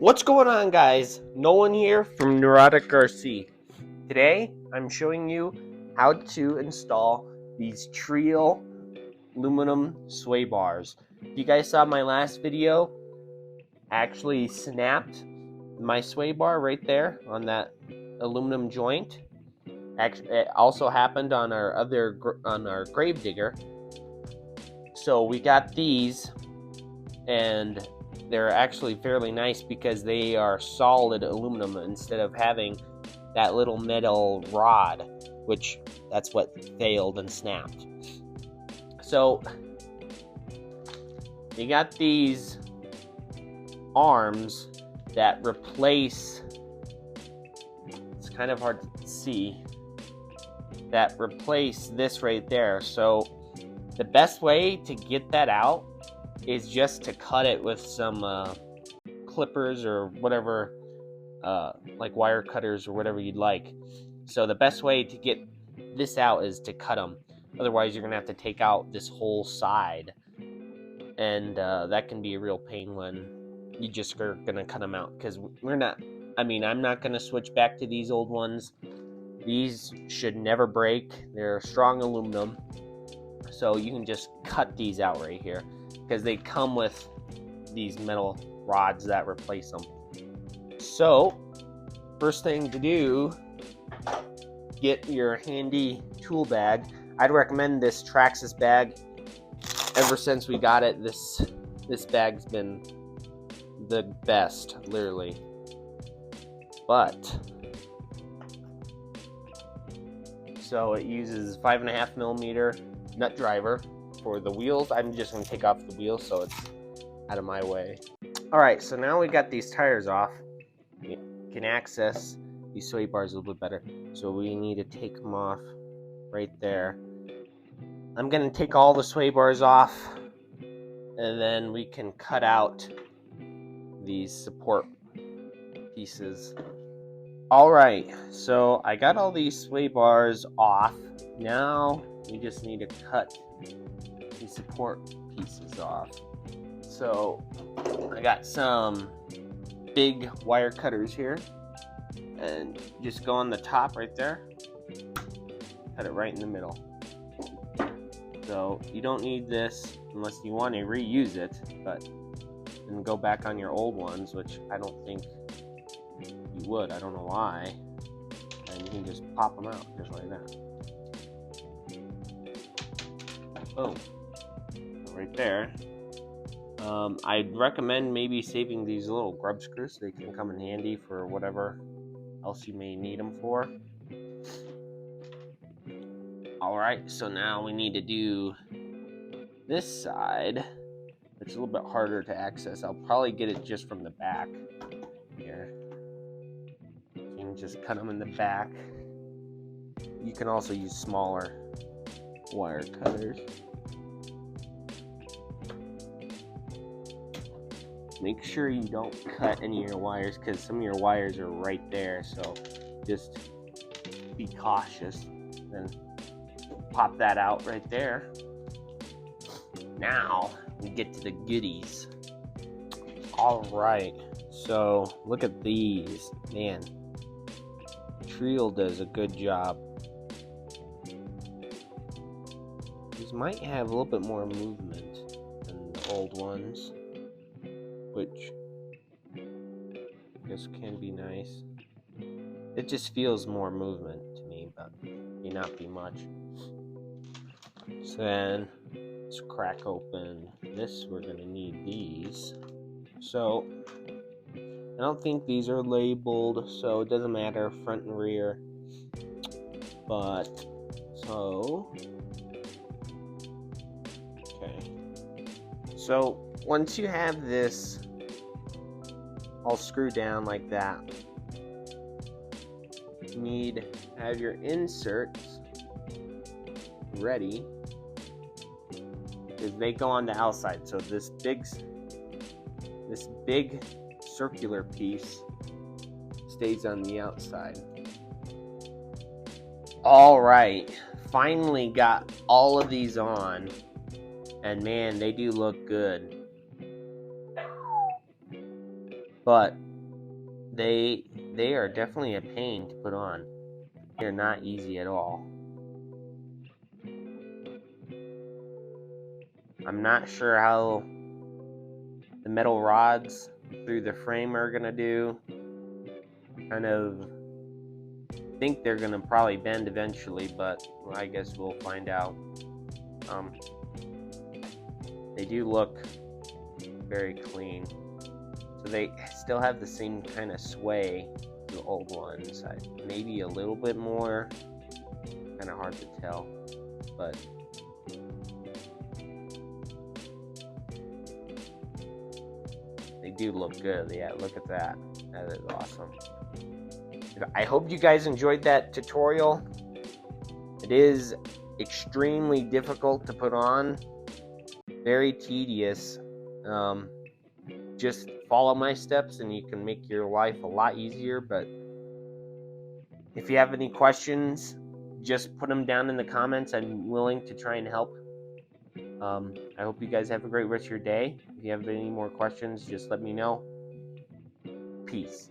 What's going on, guys? Nolan here from Neurotic RC. Today I'm showing you how to install these Treal aluminum sway bars. If you guys saw my last video, I actually snapped my sway bar right there on that aluminum joint. Actually, it also happened on our gravedigger. So we got these, and they're actually fairly nice because they are solid aluminum instead of having that little metal rod, which that's what failed and snapped. So you got these arms that replace, it's kind of hard to see, that replace this right there. So the best way to get that out is just to cut it with some clippers or whatever, like wire cutters or whatever you'd like. So the best way to get this out is to cut them. Otherwise, you're going to have to take out this whole side. And that can be a real pain when you just are going to cut them out. Because I'm not going to switch back to these old ones. These should never break. They're strong aluminum. So you can just cut these out right here, because they come with these metal rods that replace them. So, first thing to do, get your handy tool bag. I'd recommend this Traxxas bag. Ever since we got it, this bag's been the best, literally. So it uses 5.5mm nut driver for the wheels. I'm just going to take off the wheels so it's out of my way. Alright, so now we got these tires off. You can access these sway bars a little bit better. So we need to take them off right there. I'm going to take all the sway bars off, and then we can cut out these support pieces. Alright, so I got all these sway bars off. Now we just need to cut these support pieces off. So I got some big wire cutters here, and just go on the top right there, cut it right in the middle. So you don't need this unless you want to reuse it, but then go back on your old ones, which I don't think you would. I don't know why. And you can just pop them out just like that. Boom. Right there. I'd recommend maybe saving these little grub screws so they can come in handy for whatever else you may need them for. Alright, so now we need to do this side. It's a little bit harder to access. I'll probably get it just from the back here. You can just cut them in the back. You can also use smaller wire cutters. Make sure you don't cut any of your wires, because some of your wires are right there, so just be cautious and pop that out right there. Now we get to the goodies. Alright, so look at these. Man, Treal does a good job. These might have a little bit more movement than the old ones, which I guess can be nice. It just feels more movement to me, but may not be much. So then let's crack open this. We're gonna need these. So I don't think these are labeled, so it doesn't matter front and rear. But so okay. So once you have this all screwed down like that, you need to have your inserts ready, because they go on the outside. So this big circular piece stays on the outside. Alright, finally got all of these on, and man, they do look good. But they are definitely a pain to put on. They're not easy at all. I'm not sure how the metal rods through the frame are gonna do. Kind of think they're gonna probably bend eventually, but I guess we'll find out. They do look very clean. So they still have the same kind of sway as the old ones. Maybe a little bit more. Kind of hard to tell, but they do look good. Yeah, look at that. That is awesome. I hope you guys enjoyed that tutorial. It is extremely difficult to put on. Very tedious. Just follow my steps and you can make your life a lot easier. But if you have any questions, just put them down in the comments. I'm willing to try and help. I hope you guys have a great rest of your day. If you have any more questions, just let me know. Peace.